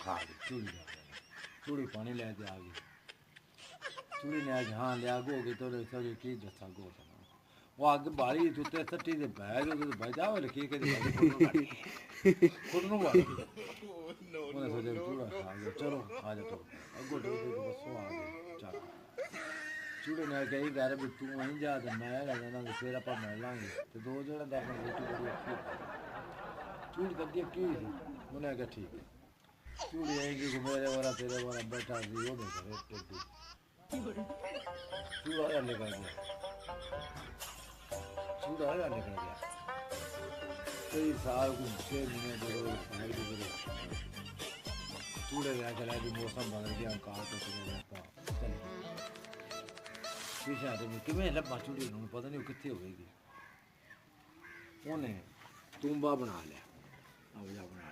खा गई चूड़ी पानी लेके आ गई चूड़ी ने आके हाँ लिया गो गई तो सो की दसा गो वो अग बाली तुते सट्टी दे बैग तो बजा हो लिखी के खुद नु बाली उन्हें सोचा चूड़ा खा गया चलो आ जा तो अगो दो बसो आ गई चल चूड़े ने कही घर भी तू वहीं जा तो मैं जाना तो फिर आप मिल लांगे तो दो जने तो अपनी रोटी बड़ी औखी चूड़ी तो अगे की थी उन्हें कहा ठीक है चूड़ी आएगी कि मेरे वाला तेरे वाला बैठा सी वो देखा टेडी चूड़ा यार निकल गया चूड़ा यार निकल गया कई साल को 6 महीने जो चूड़े गया चला भी मौसम बदल गया कार तो चले पीछे आते किमें लब्बा चूड़ी पता नहीं कितने हो गई उन्हें तुम्बा बना लिया अब जा बना